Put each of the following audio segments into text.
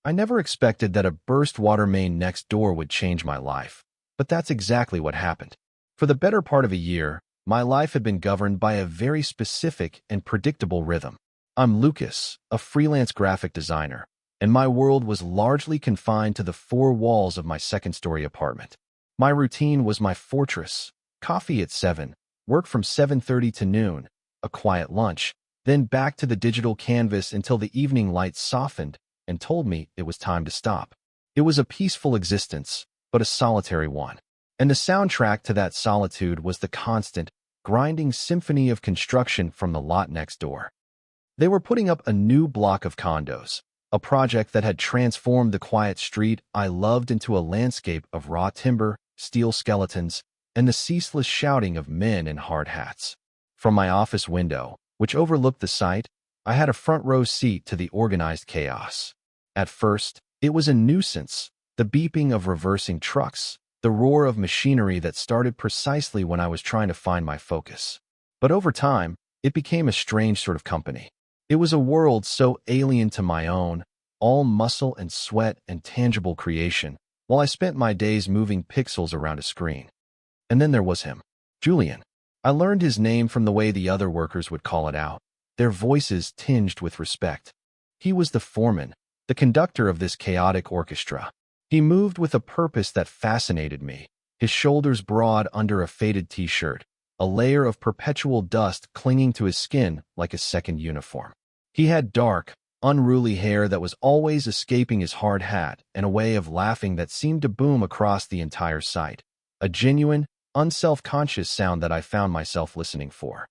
I never expected that a burst water main next door would change my life, but that's exactly what happened. For the better part of a year, my life had been governed by a very specific and predictable rhythm. I'm Lucas, a freelance graphic designer, and my world was largely confined to the four walls of my second-story apartment. My routine was my fortress: coffee at 7, work from 7:30 to noon, a quiet lunch, then back to the digital canvas until the evening light softened and told me it was time to stop. It was a peaceful existence, but a solitary one. And the soundtrack to that solitude was the constant, grinding symphony of construction from the lot next door. They were putting up a new block of condos, a project that had transformed the quiet street I loved into a landscape of raw timber, steel skeletons, and the ceaseless shouting of men in hard hats. From my office window, which overlooked the site, I had a front-row seat to the organized chaos. At first, it was a nuisance, the beeping of reversing trucks, the roar of machinery that started precisely when I was trying to find my focus. But over time, it became a strange sort of company. It was a world so alien to my own, all muscle and sweat and tangible creation, while I spent my days moving pixels around a screen. And then there was him, Julian. I learned his name from the way the other workers would call it out, their voices tinged with respect. He was the foreman, the conductor of this chaotic orchestra. He moved with a purpose that fascinated me, his shoulders broad under a faded t-shirt, a layer of perpetual dust clinging to his skin like a second uniform. He had dark, unruly hair that was always escaping his hard hat, and a way of laughing that seemed to boom across the entire site, a genuine, unself-conscious sound that I found myself listening for.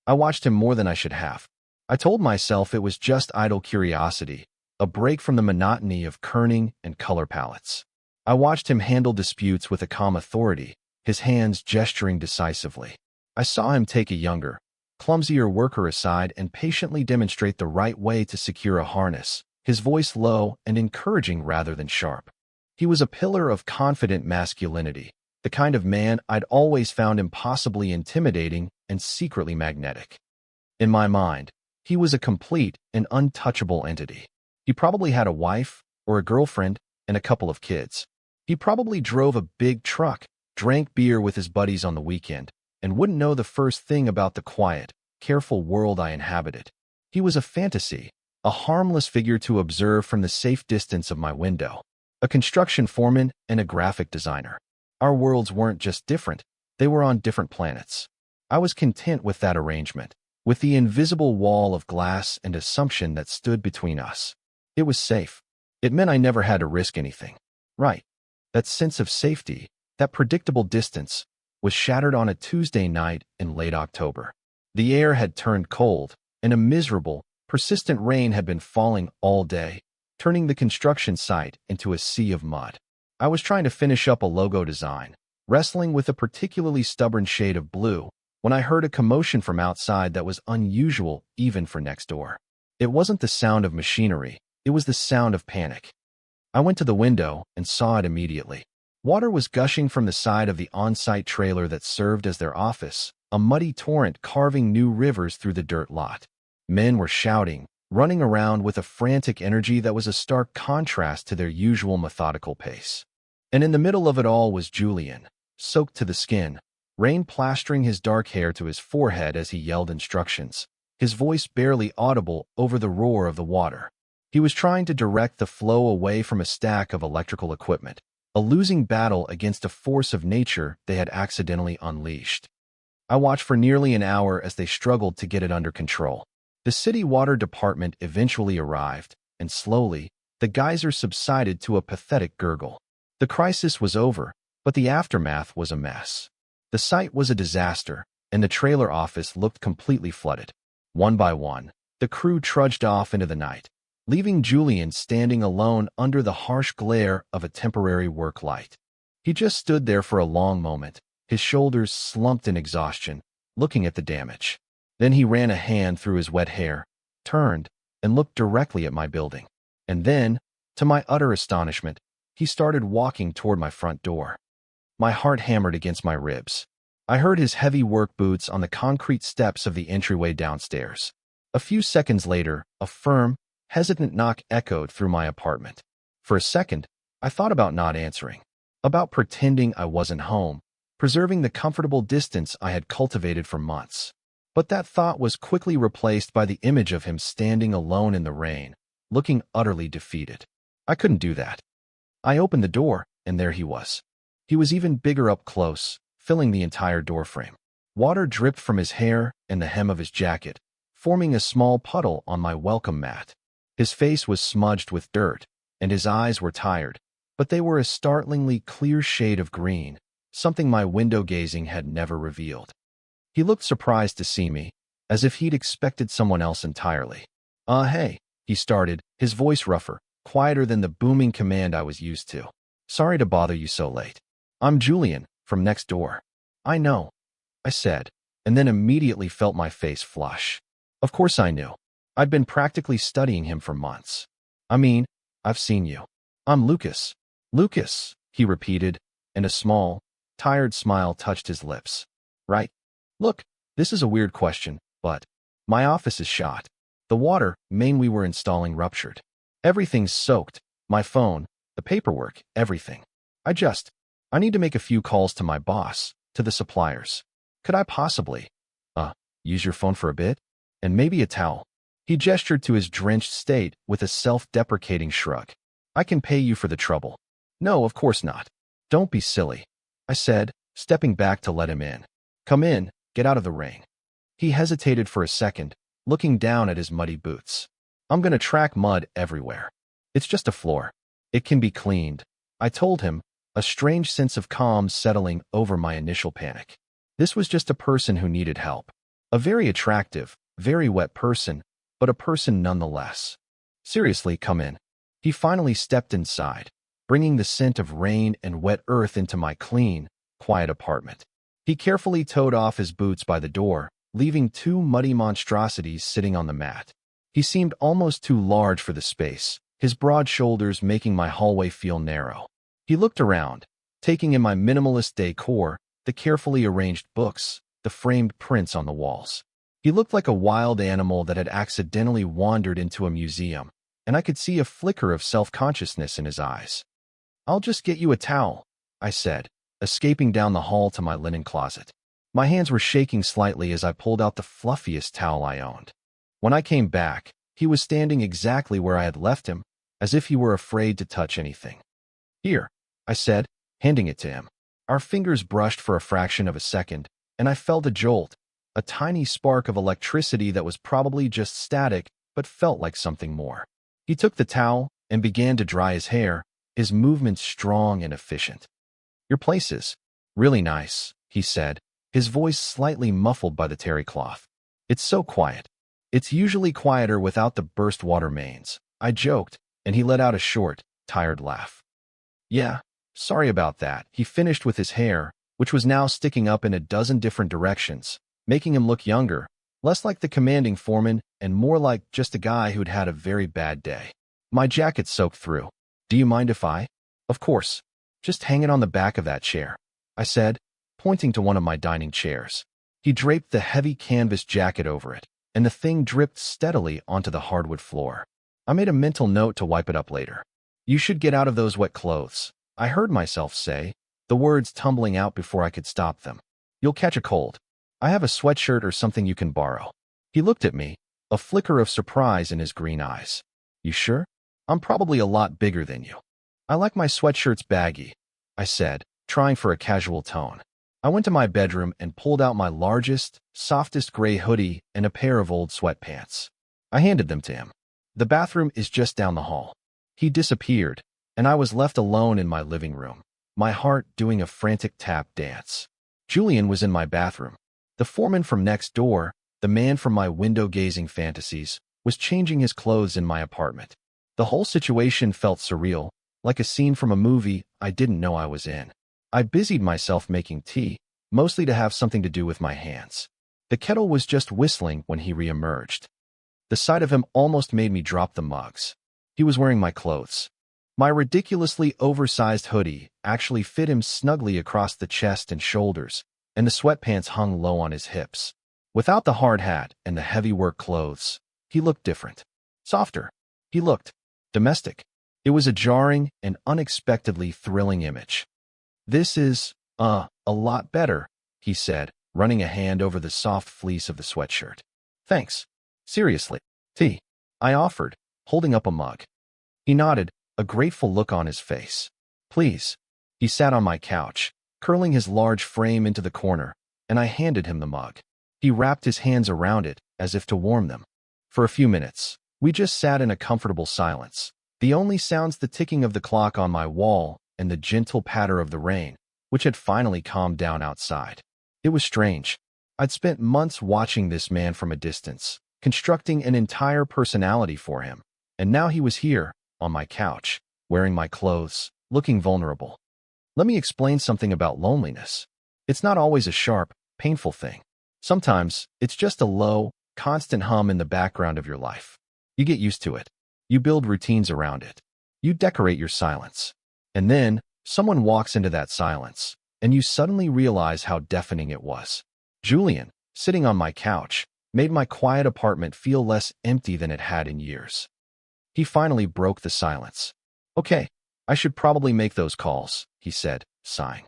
I watched him more than I should have. I told myself it was just idle curiosity, a break from the monotony of kerning and color palettes. I watched him handle disputes with a calm authority, his hands gesturing decisively. I saw him take a younger, clumsier worker aside and patiently demonstrate the right way to secure a harness, his voice low and encouraging rather than sharp. He was a pillar of confident masculinity, the kind of man I'd always found impossibly intimidating and secretly magnetic. In my mind, he was a complete and untouchable entity. He probably had a wife or a girlfriend and a couple of kids. He probably drove a big truck, drank beer with his buddies on the weekend, and wouldn't know the first thing about the quiet, careful world I inhabited. He was a fantasy, a harmless figure to observe from the safe distance of my window, a construction foreman and a graphic designer. Our worlds weren't just different, they were on different planets. I was content with that arrangement, with the invisible wall of glass and assumption that stood between us. It was safe. It meant I never had to risk anything. Right. That sense of safety, that predictable distance, was shattered on a Tuesday night in late October. The air had turned cold, and a miserable, persistent rain had been falling all day, turning the construction site into a sea of mud. I was trying to finish up a logo design, wrestling with a particularly stubborn shade of blue, when I heard a commotion from outside that was unusual even for next door. It wasn't the sound of machinery. It was the sound of panic. I went to the window and saw it immediately. Water was gushing from the side of the on-site trailer that served as their office, a muddy torrent carving new rivers through the dirt lot. Men were shouting, running around with a frantic energy that was a stark contrast to their usual methodical pace. And in the middle of it all was Julian, soaked to the skin, rain plastering his dark hair to his forehead as he yelled instructions, his voice barely audible over the roar of the water. He was trying to direct the flow away from a stack of electrical equipment, a losing battle against a force of nature they had accidentally unleashed. I watched for nearly an hour as they struggled to get it under control. The city water department eventually arrived, and slowly, the geyser subsided to a pathetic gurgle. The crisis was over, but the aftermath was a mess. The site was a disaster, and the trailer office looked completely flooded. One by one, the crew trudged off into the night, leaving Julian standing alone under the harsh glare of a temporary work light. He just stood there for a long moment, his shoulders slumped in exhaustion, looking at the damage. Then he ran a hand through his wet hair, turned, and looked directly at my building. And then, to my utter astonishment, he started walking toward my front door. My heart hammered against my ribs. I heard his heavy work boots on the concrete steps of the entryway downstairs. A few seconds later, a firm, hesitant knock echoed through my apartment. For a second, I thought about not answering, about pretending I wasn't home, preserving the comfortable distance I had cultivated for months. But that thought was quickly replaced by the image of him standing alone in the rain, looking utterly defeated. I couldn't do that. I opened the door, and there he was. He was even bigger up close, filling the entire doorframe. Water dripped from his hair and the hem of his jacket, forming a small puddle on my welcome mat. His face was smudged with dirt, and his eyes were tired, but they were a startlingly clear shade of green, something my window gazing had never revealed. He looked surprised to see me, as if he'd expected someone else entirely. Hey, he started, his voice rougher, quieter than the booming command I was used to. Sorry to bother you so late. I'm Julian, from next door. I know, I said, and then immediately felt my face flush. Of course I knew. I'd been practically studying him for months. I mean, I've seen you. I'm Lucas. Lucas, he repeated, and a small, tired smile touched his lips. Right? Look, this is a weird question, but my office is shot. The water main we were installing ruptured. Everything's soaked. My phone, the paperwork, everything. I need to make a few calls to my boss, to the suppliers. Could I possibly, use your phone for a bit? And maybe a towel. He gestured to his drenched state with a self-deprecating shrug. I can pay you for the trouble. No, of course not. Don't be silly, I said, stepping back to let him in. Come in, get out of the rain. He hesitated for a second, looking down at his muddy boots. I'm gonna track mud everywhere. It's just a floor. It can be cleaned, I told him, a strange sense of calm settling over my initial panic. This was just a person who needed help. A very attractive, very wet person, but a person nonetheless. Seriously, come in. He finally stepped inside, bringing the scent of rain and wet earth into my clean, quiet apartment. He carefully towed off his boots by the door, leaving two muddy monstrosities sitting on the mat. He seemed almost too large for the space, his broad shoulders making my hallway feel narrow. He looked around, taking in my minimalist decor, the carefully arranged books, the framed prints on the walls. He looked like a wild animal that had accidentally wandered into a museum, and I could see a flicker of self-consciousness in his eyes. I'll just get you a towel, I said, escaping down the hall to my linen closet. My hands were shaking slightly as I pulled out the fluffiest towel I owned. When I came back, he was standing exactly where I had left him, as if he were afraid to touch anything. Here, I said, handing it to him. Our fingers brushed for a fraction of a second, and I felt a jolt, a tiny spark of electricity that was probably just static, but felt like something more. He took the towel and began to dry his hair, his movements strong and efficient. Your place is really nice, he said, his voice slightly muffled by the terry cloth. It's so quiet. It's usually quieter without the burst water mains, I joked, and he let out a short, tired laugh. Yeah, sorry about that, he finished with his hair, which was now sticking up in a dozen different directions, making him look younger, less like the commanding foreman and more like just a guy who'd had a very bad day. My jacket soaked through. Do you mind if I? Of course. Just hang it on the back of that chair, I said, pointing to one of my dining chairs. He draped the heavy canvas jacket over it, and the thing dripped steadily onto the hardwood floor. I made a mental note to wipe it up later. You should get out of those wet clothes, I heard myself say, the words tumbling out before I could stop them. You'll catch a cold. I have a sweatshirt or something you can borrow. He looked at me, a flicker of surprise in his green eyes. You sure? I'm probably a lot bigger than you. I like my sweatshirts baggy, I said, trying for a casual tone. I went to my bedroom and pulled out my largest, softest gray hoodie and a pair of old sweatpants. I handed them to him. The bathroom is just down the hall. He disappeared, and I was left alone in my living room, my heart doing a frantic tap dance. Julian was in my bathroom. The foreman from next door, the man from my window-gazing fantasies, was changing his clothes in my apartment. The whole situation felt surreal, like a scene from a movie I didn't know I was in. I busied myself making tea, mostly to have something to do with my hands. The kettle was just whistling when he reemerged. The sight of him almost made me drop the mugs. He was wearing my clothes. My ridiculously oversized hoodie actually fit him snugly across the chest and shoulders, and the sweatpants hung low on his hips. Without the hard hat and the heavy work clothes, he looked different. Softer. He looked domestic. It was a jarring and unexpectedly thrilling image. "This is, a lot better," he said, running a hand over the soft fleece of the sweatshirt. "Thanks. Seriously. Tea," I offered, holding up a mug. He nodded, a grateful look on his face. "Please." He sat on my couch, curling his large frame into the corner, and I handed him the mug. He wrapped his hands around it, as if to warm them. For a few minutes, we just sat in a comfortable silence. The only sounds the ticking of the clock on my wall and the gentle patter of the rain, which had finally calmed down outside. It was strange. I'd spent months watching this man from a distance, constructing an entire personality for him, and now he was here, on my couch, wearing my clothes, looking vulnerable. Let me explain something about loneliness. It's not always a sharp, painful thing. Sometimes, it's just a low, constant hum in the background of your life. You get used to it. You build routines around it. You decorate your silence. And then, someone walks into that silence, and you suddenly realize how deafening it was. Julian, sitting on my couch, made my quiet apartment feel less empty than it had in years. He finally broke the silence. "Okay, I should probably make those calls," he said, sighing.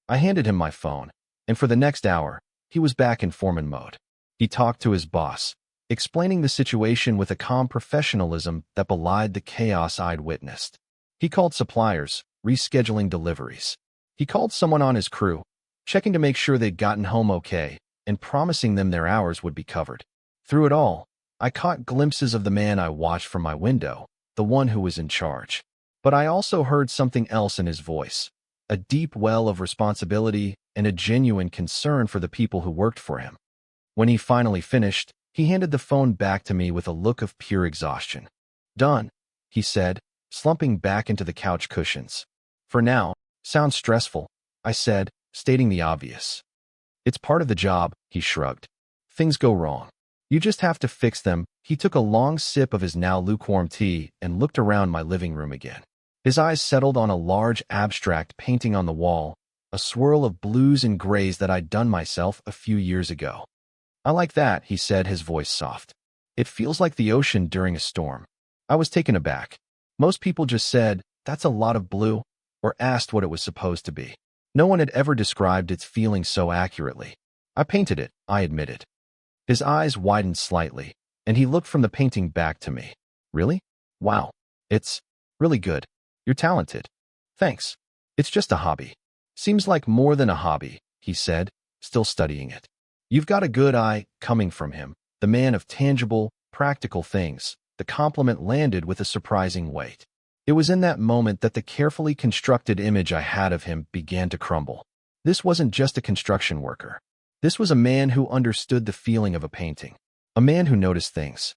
I handed him my phone, and for the next hour, he was back in Foreman mode. He talked to his boss, explaining the situation with a calm professionalism that belied the chaos I'd witnessed. He called suppliers, rescheduling deliveries. He called someone on his crew, checking to make sure they'd gotten home okay, and promising them their hours would be covered. Through it all, I caught glimpses of the man I watched from my window, the one who was in charge. But I also heard something else in his voice, a deep well of responsibility and a genuine concern for the people who worked for him. When he finally finished, he handed the phone back to me with a look of pure exhaustion. "Done," he said, slumping back into the couch cushions. "For now." "Sounds stressful," I said, stating the obvious. "It's part of the job," he shrugged. "Things go wrong. You just have to fix them." He took a long sip of his now lukewarm tea and looked around my living room again. His eyes settled on a large abstract painting on the wall, a swirl of blues and grays that I'd done myself a few years ago. "I like that," he said, his voice soft. "It feels like the ocean during a storm." I was taken aback. Most people just said, "That's a lot of blue," or asked what it was supposed to be. No one had ever described its feeling so accurately. "I painted it," I admitted. His eyes widened slightly, and he looked from the painting back to me. "Really? Wow. It's really good. You're talented." "Thanks. It's just a hobby." "Seems like more than a hobby," he said, still studying it. "You've got a good eye." Coming from him, the man of tangible, practical things, the compliment landed with a surprising weight. It was in that moment that the carefully constructed image I had of him began to crumble. This wasn't just a construction worker. This was a man who understood the feeling of a painting. A man who noticed things.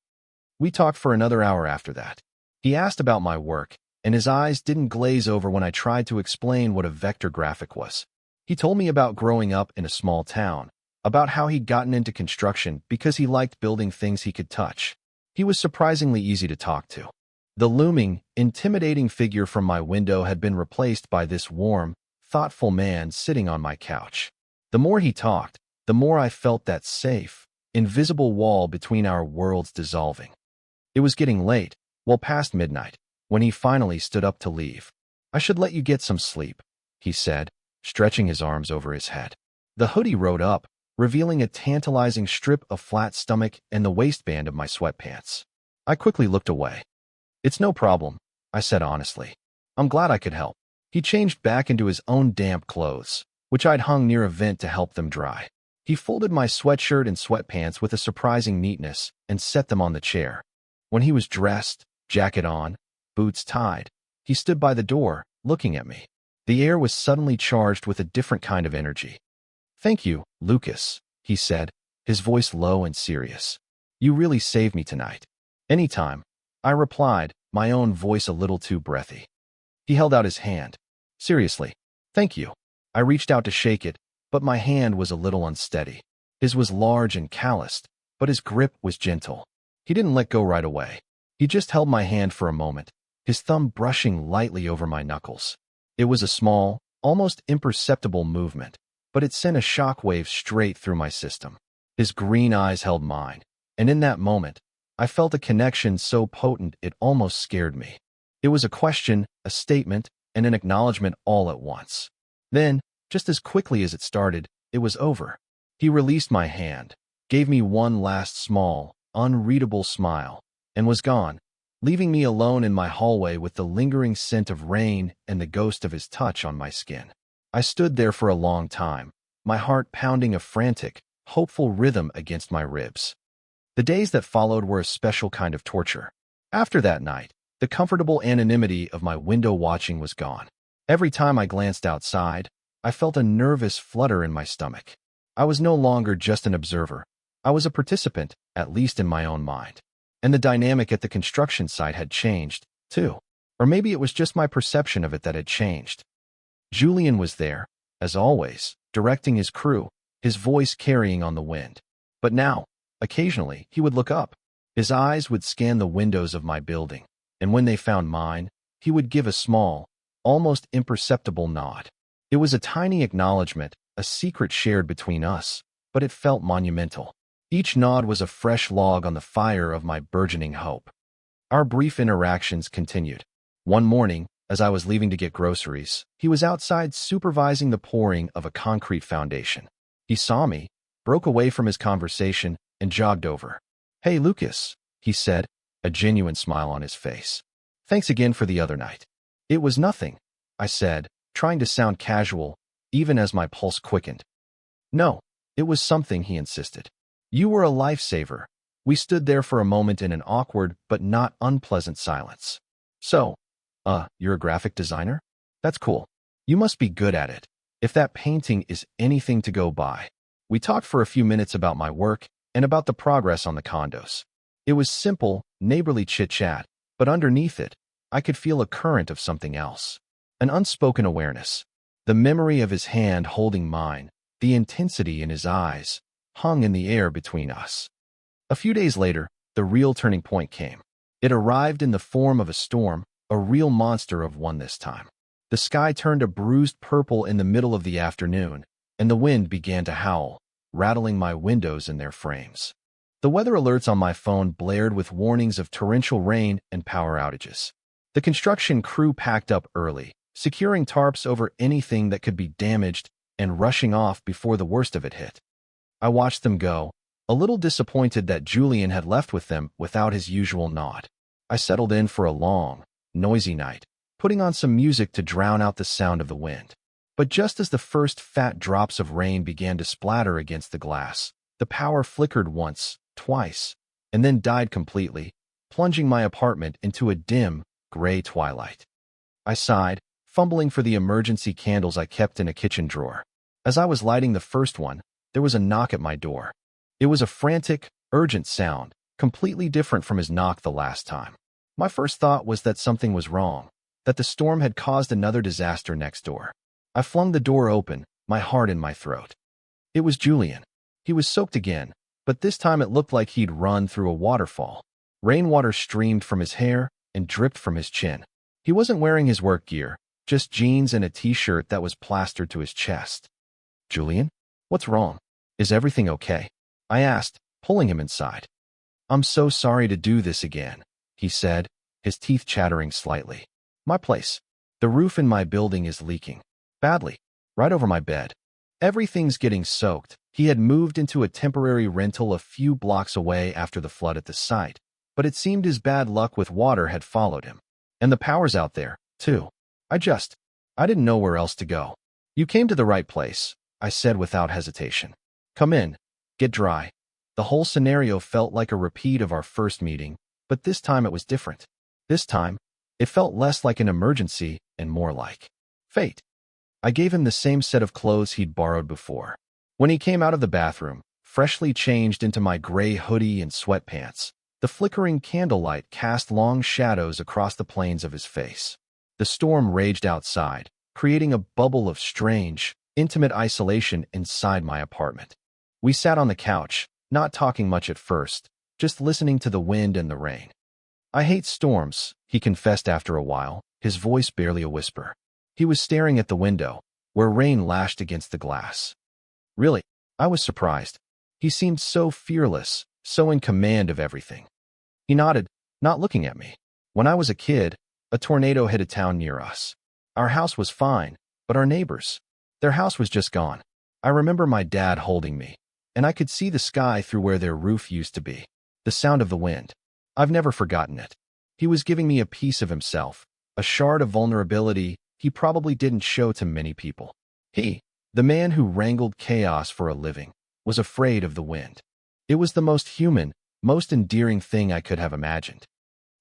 We talked for another hour after that. He asked about my work, and his eyes didn't glaze over when I tried to explain what a vector graphic was. He told me about growing up in a small town, about how he'd gotten into construction because he liked building things he could touch. He was surprisingly easy to talk to. The looming, intimidating figure from my window had been replaced by this warm, thoughtful man sitting on my couch. The more he talked, the more I felt that safe, invisible wall between our worlds dissolving. It was getting late, well past midnight, when he finally stood up to leave. "I should let you get some sleep," he said, stretching his arms over his head. The hoodie rode up, revealing a tantalizing strip of flat stomach and the waistband of my sweatpants. I quickly looked away. "It's no problem," I said honestly. "I'm glad I could help." He changed back into his own damp clothes, which I'd hung near a vent to help them dry. He folded my sweatshirt and sweatpants with a surprising neatness and set them on the chair. When he was dressed, jacket on, boots tied, he stood by the door, looking at me. The air was suddenly charged with a different kind of energy. "Thank you, Lucas," he said, his voice low and serious. "You really saved me tonight." "Anytime," I replied, my own voice a little too breathy. He held out his hand. "Seriously, thank you." I reached out to shake it, but my hand was a little unsteady. His was large and calloused, but his grip was gentle. He didn't let go right away. He just held my hand for a moment, his thumb brushing lightly over my knuckles. It was a small, almost imperceptible movement, but it sent a shockwave straight through my system. His green eyes held mine, and in that moment, I felt a connection so potent it almost scared me. It was a question, a statement, and an acknowledgement all at once. Then, just as quickly as it started, it was over. He released my hand, gave me one last small, unreadable smile, and was gone, leaving me alone in my hallway with the lingering scent of rain and the ghost of his touch on my skin. I stood there for a long time, my heart pounding a frantic, hopeful rhythm against my ribs. The days that followed were a special kind of torture. After that night, the comfortable anonymity of my window watching was gone. Every time I glanced outside, I felt a nervous flutter in my stomach. I was no longer just an observer. I was a participant, at least in my own mind. And the dynamic at the construction site had changed, too. Or maybe it was just my perception of it that had changed. Julian was there, as always, directing his crew, his voice carrying on the wind. But now, occasionally, he would look up. His eyes would scan the windows of my building, and when they found mine, he would give a small, almost imperceptible nod. It was a tiny acknowledgement, a secret shared between us, but it felt monumental. Each nod was a fresh log on the fire of my burgeoning hope. Our brief interactions continued. One morning, as I was leaving to get groceries, he was outside supervising the pouring of a concrete foundation. He saw me, broke away from his conversation, and jogged over. "Hey, Lucas," he said, a genuine smile on his face. "Thanks again for the other night." "It was nothing," I said, trying to sound casual, even as my pulse quickened. "No, it was something," he insisted. "You were a lifesaver." We stood there for a moment in an awkward but not unpleasant silence. "So, you're a graphic designer? That's cool. You must be good at it. If that painting is anything to go by." We talked for a few minutes about my work and about the progress on the condos. It was simple, neighborly chit-chat, but underneath it, I could feel a current of something else. An unspoken awareness. The memory of his hand holding mine, the intensity in his eyes, hung in the air between us. A few days later, the real turning point came. It arrived in the form of a storm, a real monster of one this time. The sky turned a bruised purple in the middle of the afternoon, and the wind began to howl, rattling my windows in their frames. The weather alerts on my phone blared with warnings of torrential rain and power outages. The construction crew packed up early, securing tarps over anything that could be damaged and rushing off before the worst of it hit. I watched them go, a little disappointed that Julian had left with them without his usual nod. I settled in for a long, noisy night, putting on some music to drown out the sound of the wind. But just as the first fat drops of rain began to splatter against the glass, the power flickered once, twice, and then died completely, plunging my apartment into a dim, gray twilight. I sighed, fumbling for the emergency candles I kept in a kitchen drawer. As I was lighting the first one, there was a knock at my door. It was a frantic, urgent sound, completely different from his knock the last time. My first thought was that something was wrong, that the storm had caused another disaster next door. I flung the door open, my heart in my throat. It was Julian. He was soaked again, but this time it looked like he'd run through a waterfall. Rainwater streamed from his hair and dripped from his chin. He wasn't wearing his work gear, just jeans and a t-shirt that was plastered to his chest. "Julian, what's wrong? Is everything okay?" I asked, pulling him inside. "I'm so sorry to do this again," he said, his teeth chattering slightly. "My place. The roof in my building is leaking. Badly. Right over my bed. Everything's getting soaked." He had moved into a temporary rental a few blocks away after the flood at the site, but it seemed his bad luck with water had followed him. And the power's out there, too. I didn't know where else to go. "You came to the right place," I said without hesitation. "Come in. Get dry." The whole scenario felt like a repeat of our first meeting, but this time it was different. This time, it felt less like an emergency and more like fate. I gave him the same set of clothes he'd borrowed before. When he came out of the bathroom, freshly changed into my gray hoodie and sweatpants, the flickering candlelight cast long shadows across the planes of his face. The storm raged outside, creating a bubble of strange, intimate isolation inside my apartment. We sat on the couch, not talking much at first, just listening to the wind and the rain. "I hate storms," he confessed after a while, his voice barely a whisper. He was staring at the window, where rain lashed against the glass. "Really?" I was surprised. He seemed so fearless, so in command of everything. He nodded, not looking at me. "When I was a kid, A tornado hit a town near us. Our house was fine, but our neighbors, their house was just gone. I remember my dad holding me, and I could see the sky through where their roof used to be. The sound of the wind. I've never forgotten it. He was giving me a piece of himself, a shard of vulnerability he probably didn't show to many people. He, the man who wrangled chaos for a living, was afraid of the wind. It was the most human, most endearing thing I could have imagined.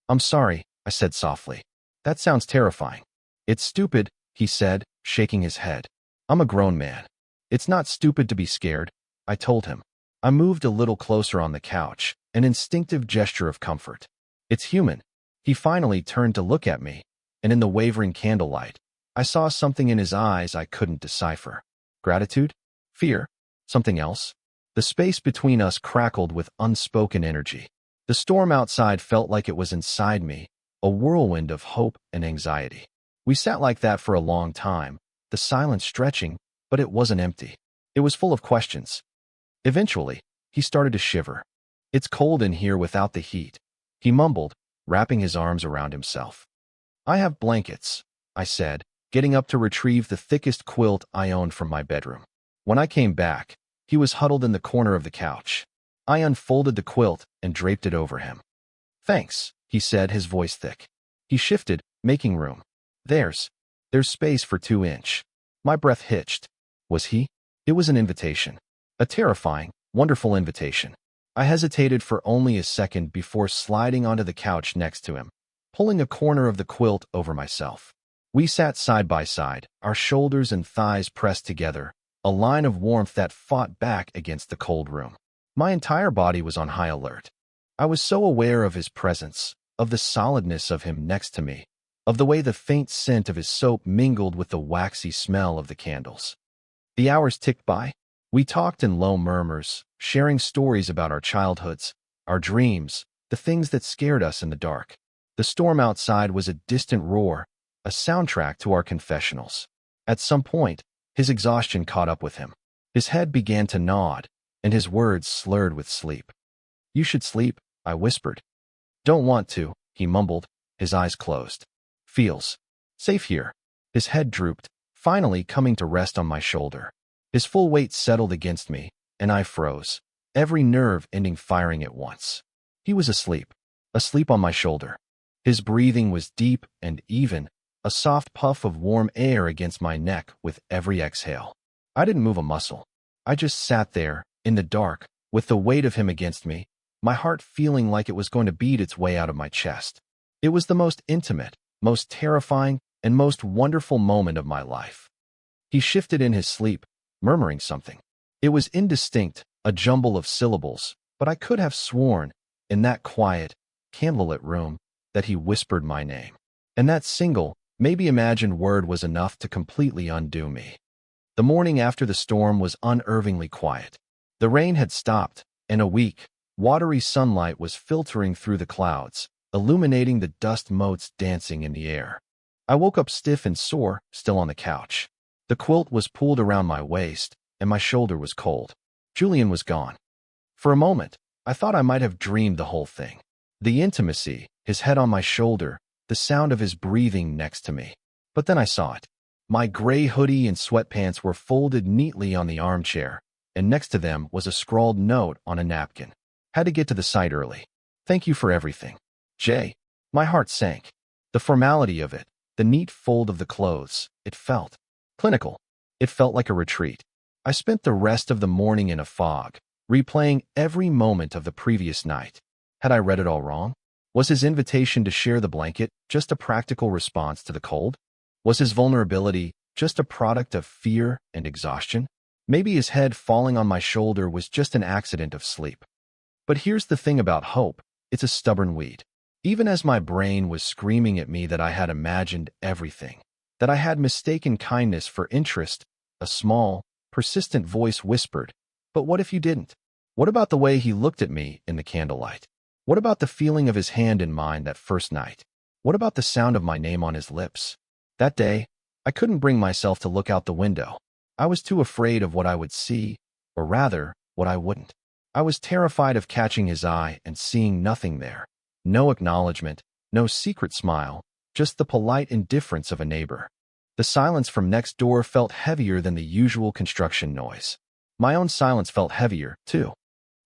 "I'm sorry," I said softly. "That sounds terrifying." "It's stupid," he said, shaking his head. "I'm a grown man. It's not stupid to be scared," I told him. I moved a little closer on the couch, an instinctive gesture of comfort. "It's human." He finally turned to look at me, and in the wavering candlelight, I saw something in his eyes I couldn't decipher. Gratitude? Fear? Something else? The space between us crackled with unspoken energy. The storm outside felt like it was inside me, a whirlwind of hope and anxiety. We sat like that for a long time, the silence stretching, but it wasn't empty. It was full of questions. Eventually, he started to shiver. "It's cold in here without the heat," he mumbled, wrapping his arms around himself. "I have blankets," I said, getting up to retrieve the thickest quilt I owned from my bedroom. When I came back, he was huddled in the corner of the couch. I unfolded the quilt and draped it over him. "Thanks," he said, his voice thick. He shifted, making room. There's space for 2 inch. My breath hitched. Was he? It was an invitation. A terrifying, wonderful invitation. I hesitated for only a second before sliding onto the couch next to him, pulling a corner of the quilt over myself. We sat side by side, our shoulders and thighs pressed together, a line of warmth that fought back against the cold room. My entire body was on high alert. I was so aware of his presence, of the solidness of him next to me, of the way the faint scent of his soap mingled with the waxy smell of the candles. The hours ticked by. We talked in low murmurs, sharing stories about our childhoods, our dreams, the things that scared us in the dark. The storm outside was a distant roar, a soundtrack to our confessionals. At some point, his exhaustion caught up with him. His head began to nod, and his words slurred with sleep. "You should sleep," I whispered. "Don't want to," he mumbled, his eyes closed. "Feels safe here." His head drooped, finally coming to rest on my shoulder. His full weight settled against me, and I froze, every nerve ending firing at once. He was asleep on my shoulder. His breathing was deep and even, a soft puff of warm air against my neck with every exhale. I didn't move a muscle. I just sat there, in the dark, with the weight of him against me, my heart feeling like it was going to beat its way out of my chest. It was the most intimate, most terrifying, and most wonderful moment of my life. He shifted in his sleep, murmuring something. It was indistinct, a jumble of syllables, but I could have sworn, in that quiet, candlelit room, that he whispered my name. And that single, maybe imagined word was enough to completely undo me. The morning after the storm was unervingly quiet. The rain had stopped, and a weak, watery sunlight was filtering through the clouds, illuminating the dust motes dancing in the air. I woke up stiff and sore, still on the couch. The quilt was pulled around my waist, and my shoulder was cold. Julian was gone. For a moment, I thought I might have dreamed the whole thing. The intimacy, his head on my shoulder, the sound of his breathing next to me. But then I saw it. My gray hoodie and sweatpants were folded neatly on the armchair, and next to them was a scrawled note on a napkin. Had to get to the site early. "Thank you for everything, Jay." My heart sank. The formality of it, the neat fold of the clothes, it felt clinical. It felt like a retreat. I spent the rest of the morning in a fog, replaying every moment of the previous night. Had I read it all wrong? Was his invitation to share the blanket just a practical response to the cold? Was his vulnerability just a product of fear and exhaustion? Maybe his head falling on my shoulder was just an accident of sleep. But here's the thing about hope. It's a stubborn weed. Even as my brain was screaming at me that I had imagined everything, that I had mistaken kindness for interest, a small, persistent voice whispered, "But what if you didn't? What about the way he looked at me in the candlelight? What about the feeling of his hand in mine that first night? What about the sound of my name on his lips?" That day, I couldn't bring myself to look out the window. I was too afraid of what I would see, or rather, what I wouldn't. I was terrified of catching his eye and seeing nothing there. No acknowledgement, no secret smile, just the polite indifference of a neighbor. The silence from next door felt heavier than the usual construction noise. My own silence felt heavier, too.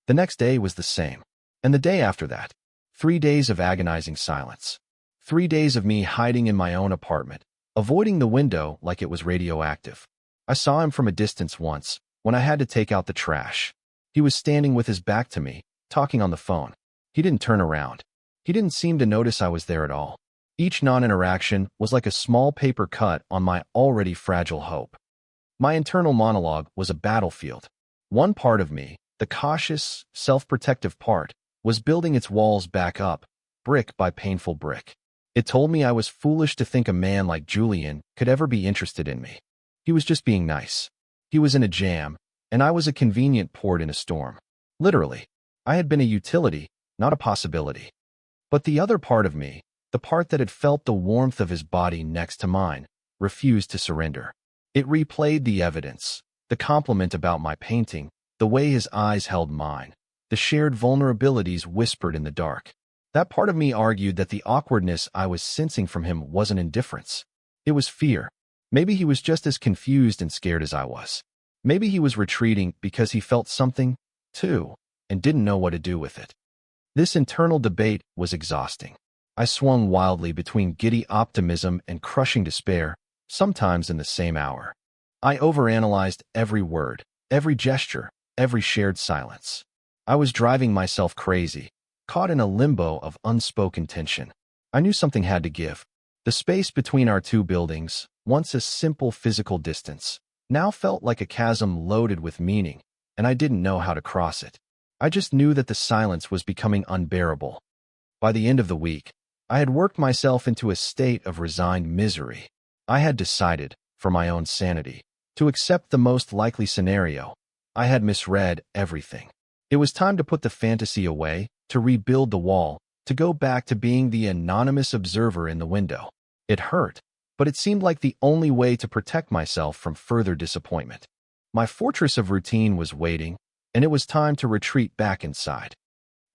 The next day was the same. And the day after that. 3 days of agonizing silence. 3 days of me hiding in my own apartment, avoiding the window like it was radioactive. I saw him from a distance once, when I had to take out the trash. He was standing with his back to me, talking on the phone. He didn't turn around. He didn't seem to notice I was there at all. Each non-interaction was like a small paper cut on my already fragile hope. My internal monologue was a battlefield. One part of me, the cautious, self-protective part, was building its walls back up, brick by painful brick. It told me I was foolish to think a man like Julian could ever be interested in me. He was just being nice. He was in a jam, and I was a convenient port in a storm. Literally, I had been a utility, not a possibility. But the other part of me, the part that had felt the warmth of his body next to mine, refused to surrender. It replayed the evidence, the compliment about my painting, the way his eyes held mine, the shared vulnerabilities whispered in the dark. That part of me argued that the awkwardness I was sensing from him wasn't indifference. It was fear. Maybe he was just as confused and scared as I was. Maybe he was retreating because he felt something, too, and didn't know what to do with it. This internal debate was exhausting. I swung wildly between giddy optimism and crushing despair, sometimes in the same hour. I overanalyzed every word, every gesture, every shared silence. I was driving myself crazy, caught in a limbo of unspoken tension. I knew something had to give. The space between our two buildings, once a simple physical distance, now felt like a chasm loaded with meaning, and I didn't know how to cross it. I just knew that the silence was becoming unbearable. By the end of the week, I had worked myself into a state of resigned misery. I had decided, for my own sanity, to accept the most likely scenario. I had misread everything. It was time to put the fantasy away, to rebuild the wall, to go back to being the anonymous observer in the window. It hurt, but it seemed like the only way to protect myself from further disappointment. My fortress of routine was waiting, and it was time to retreat back inside.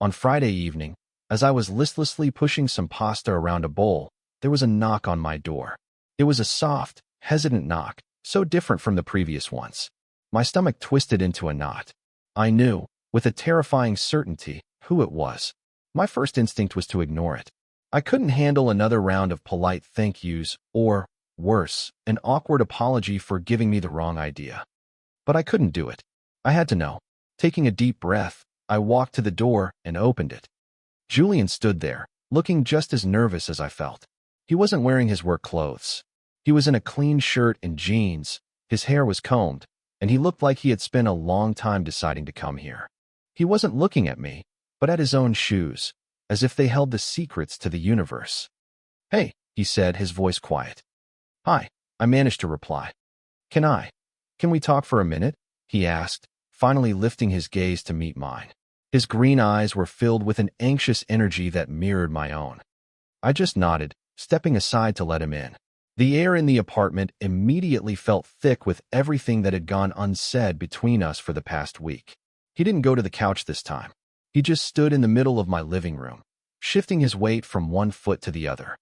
On Friday evening, as I was listlessly pushing some pasta around a bowl, there was a knock on my door. It was a soft, hesitant knock, so different from the previous ones. My stomach twisted into a knot. I knew, with a terrifying certainty, who it was. My first instinct was to ignore it. I couldn't handle another round of polite thank yous or, worse, an awkward apology for giving me the wrong idea. But I couldn't do it. I had to know. Taking a deep breath, I walked to the door and opened it. Julian stood there, looking just as nervous as I felt. He wasn't wearing his work clothes. He was in a clean shirt and jeans, his hair was combed, and he looked like he had spent a long time deciding to come here. He wasn't looking at me, but at his own shoes, as if they held the secrets to the universe. "Hey," he said, his voice quiet. "Hi," I managed to reply. Can we talk for a minute?" he asked, finally lifting his gaze to meet mine. His green eyes were filled with an anxious energy that mirrored my own. I just nodded, stepping aside to let him in. The air in the apartment immediately felt thick with everything that had gone unsaid between us for the past week. He didn't go to the couch this time. He just stood in the middle of my living room, shifting his weight from one foot to the other.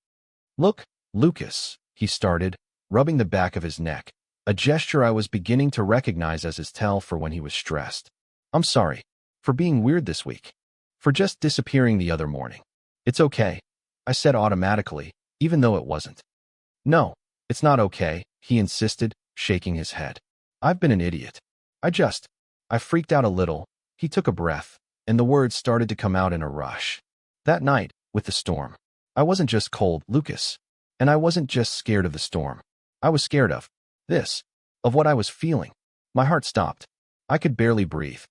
"Look, Lucas," he started, rubbing the back of his neck, a gesture I was beginning to recognize as his tell for when he was stressed. "I'm sorry. For being weird this week. For just disappearing the other morning. It's okay," I said automatically, even though it wasn't. "No, it's not okay," he insisted, shaking his head. "I've been an idiot. I freaked out a little." He took a breath, and the words started to come out in a rush. "That night, with the storm, I wasn't just cold, Lucas. And I wasn't just scared of the storm. I was scared of this, of what I was feeling." My heart stopped. I could barely breathe.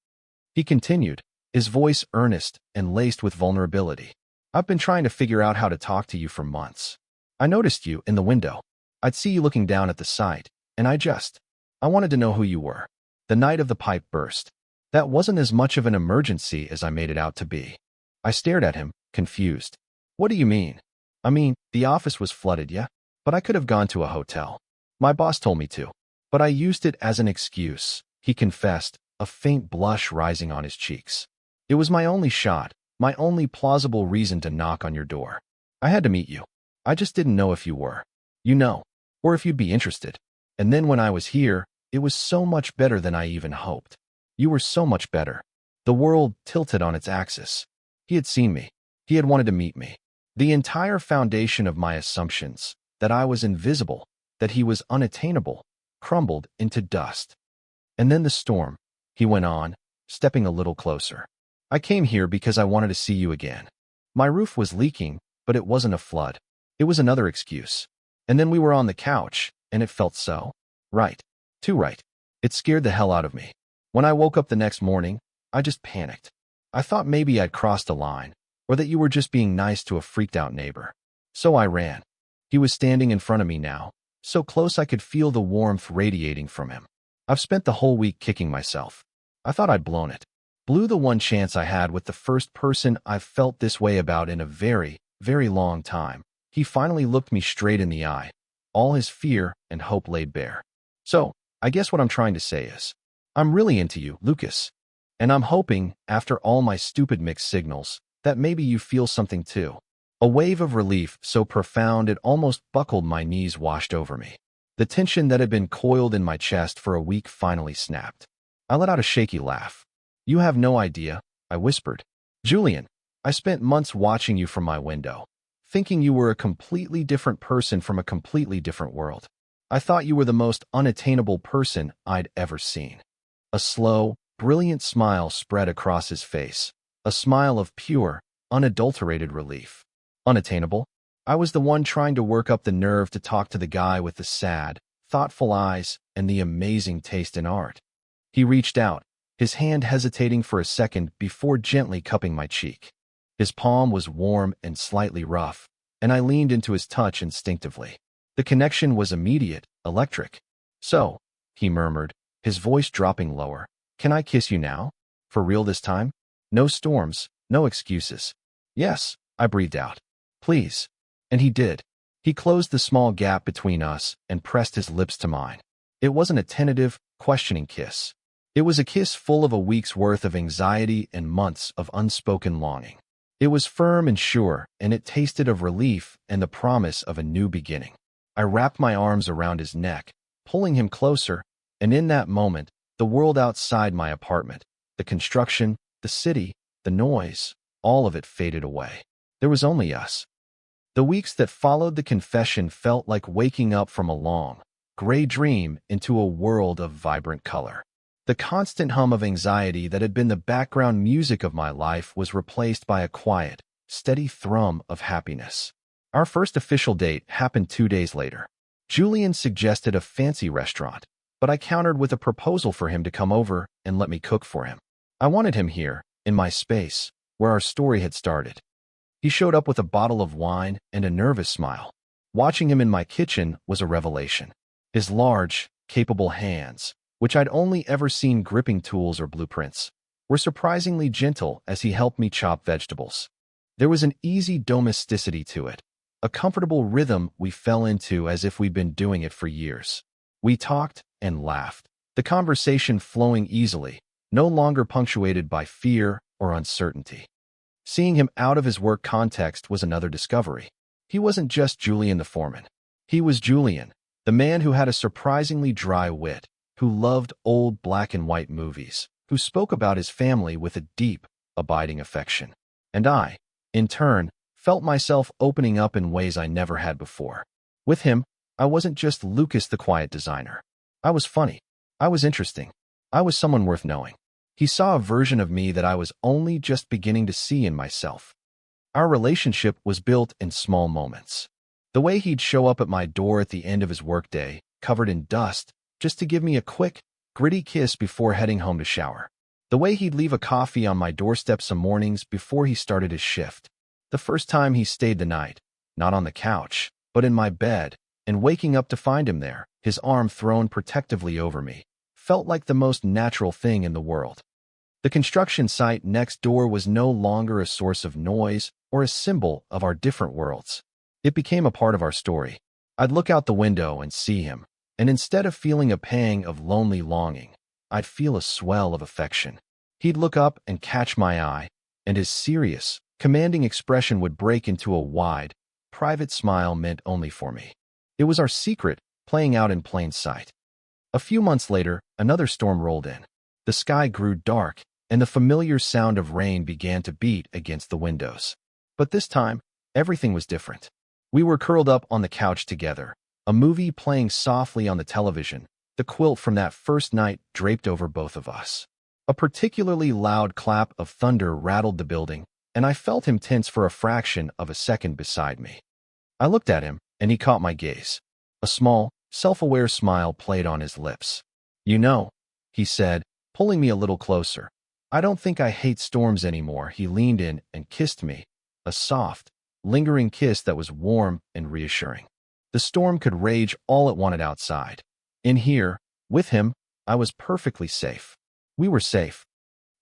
He continued, his voice earnest and laced with vulnerability. "I've been trying to figure out how to talk to you for months. I noticed you in the window. I'd see you looking down at the site, and I wanted to know who you were. The night of the pipe burst. That wasn't as much of an emergency as I made it out to be." I stared at him, confused. "What do you mean?" "I mean, the office was flooded, yeah? But I could have gone to a hotel. My boss told me to. But I used it as an excuse," he confessed, a faint blush rising on his cheeks. "It was my only shot, my only plausible reason to knock on your door. I had to meet you. I just didn't know if you were. You know, or if you'd be interested. And then when I was here, it was so much better than I even hoped. You were so much better. The world tilted on its axis. He had seen me. He had wanted to meet me. The entire foundation of my assumptions, that I was invisible, that he was unattainable, crumbled into dust. And then the storm, he went on, stepping a little closer. I came here because I wanted to see you again. My roof was leaking, but it wasn't a flood. It was another excuse. And then we were on the couch, and it felt so right. Too right. It scared the hell out of me. When I woke up the next morning, I just panicked. I thought maybe I'd crossed a line, or that you were just being nice to a freaked-out neighbor. So I ran. He was standing in front of me now, so close I could feel the warmth radiating from him. I've spent the whole week kicking myself. I thought I'd blown it. Blew the one chance I had with the first person I've felt this way about in a very, very long time. He finally looked me straight in the eye, all his fear and hope laid bare. So, I guess what I'm trying to say is, I'm really into you, Lucas. And I'm hoping, after all my stupid mixed signals, that maybe you feel something too. A wave of relief so profound it almost buckled my knees washed over me. The tension that had been coiled in my chest for a week finally snapped. I let out a shaky laugh. You have no idea, I whispered. Julian, I spent months watching you from my window, thinking you were a completely different person from a completely different world. I thought you were the most unattainable person I'd ever seen. A slow, brilliant smile spread across his face, a smile of pure, unadulterated relief. Unattainable? I was the one trying to work up the nerve to talk to the guy with the sad, thoughtful eyes and the amazing taste in art. He reached out, his hand hesitating for a second before gently cupping my cheek. His palm was warm and slightly rough, and I leaned into his touch instinctively. The connection was immediate, electric. So, he murmured, his voice dropping lower, can I kiss you now? For real this time? No storms, no excuses. Yes, I breathed out. Please. And he did. He closed the small gap between us and pressed his lips to mine. It wasn't a tentative, questioning kiss. It was a kiss full of a week's worth of anxiety and months of unspoken longing. It was firm and sure, and it tasted of relief and the promise of a new beginning. I wrapped my arms around his neck, pulling him closer, and in that moment, the world outside my apartment, the construction, the city, the noise, all of it faded away. There was only us. The weeks that followed the confession felt like waking up from a long, gray dream into a world of vibrant color. The constant hum of anxiety that had been the background music of my life was replaced by a quiet, steady thrum of happiness. Our first official date happened 2 days later. Julian suggested a fancy restaurant, but I countered with a proposal for him to come over and let me cook for him. I wanted him here, in my space, where our story had started. He showed up with a bottle of wine and a nervous smile. Watching him in my kitchen was a revelation. His large, capable hands, which I'd only ever seen gripping tools or blueprints, were surprisingly gentle as he helped me chop vegetables. There was an easy domesticity to it, a comfortable rhythm we fell into as if we'd been doing it for years. We talked and laughed, the conversation flowing easily, no longer punctuated by fear or uncertainty. Seeing him out of his work context was another discovery. He wasn't just Julian the foreman. He was Julian, the man who had a surprisingly dry wit, who loved old black and white movies, who spoke about his family with a deep, abiding affection. And I, in turn, felt myself opening up in ways I never had before. With him, I wasn't just Lucas the quiet designer. I was funny. I was interesting. I was someone worth knowing. He saw a version of me that I was only just beginning to see in myself. Our relationship was built in small moments. The way he'd show up at my door at the end of his workday, covered in dust, just to give me a quick, gritty kiss before heading home to shower. The way he'd leave a coffee on my doorstep some mornings before he started his shift. The first time he stayed the night, not on the couch, but in my bed, and waking up to find him there, his arm thrown protectively over me, felt like the most natural thing in the world. The construction site next door was no longer a source of noise or a symbol of our different worlds. It became a part of our story. I'd look out the window and see him, and instead of feeling a pang of lonely longing, I'd feel a swell of affection. He'd look up and catch my eye, and his serious, commanding expression would break into a wide, private smile meant only for me. It was our secret, playing out in plain sight. A few months later, another storm rolled in. The sky grew dark, and the familiar sound of rain began to beat against the windows. But this time, everything was different. We were curled up on the couch together, a movie playing softly on the television, the quilt from that first night draped over both of us. A particularly loud clap of thunder rattled the building, and I felt him tense for a fraction of a second beside me. I looked at him, and he caught my gaze. A small, self-aware smile played on his lips. "You know," he said, pulling me a little closer. "I don't think I hate storms anymore." He leaned in and kissed me, a soft, lingering kiss that was warm and reassuring. The storm could rage all it wanted outside. In here, with him, I was perfectly safe. We were safe.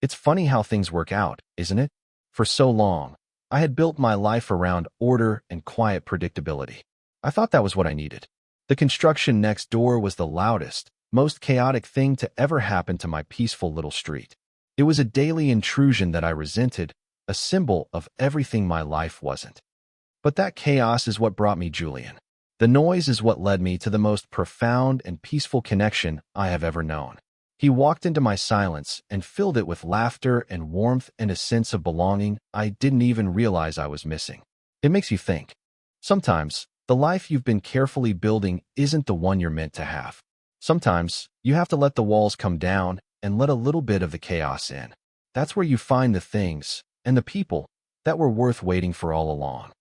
It's funny how things work out, isn't it? For so long, I had built my life around order and quiet predictability. I thought that was what I needed. The construction next door was the loudest, most chaotic thing to ever happen to my peaceful little street. It was a daily intrusion that I resented, a symbol of everything my life wasn't. But that chaos is what brought me Julian. The noise is what led me to the most profound and peaceful connection I have ever known. He walked into my silence and filled it with laughter and warmth and a sense of belonging I didn't even realize I was missing. It makes you think. Sometimes, the life you've been carefully building isn't the one you're meant to have. Sometimes, you have to let the walls come down and let a little bit of the chaos in. That's where you find the things and the people that were worth waiting for all along.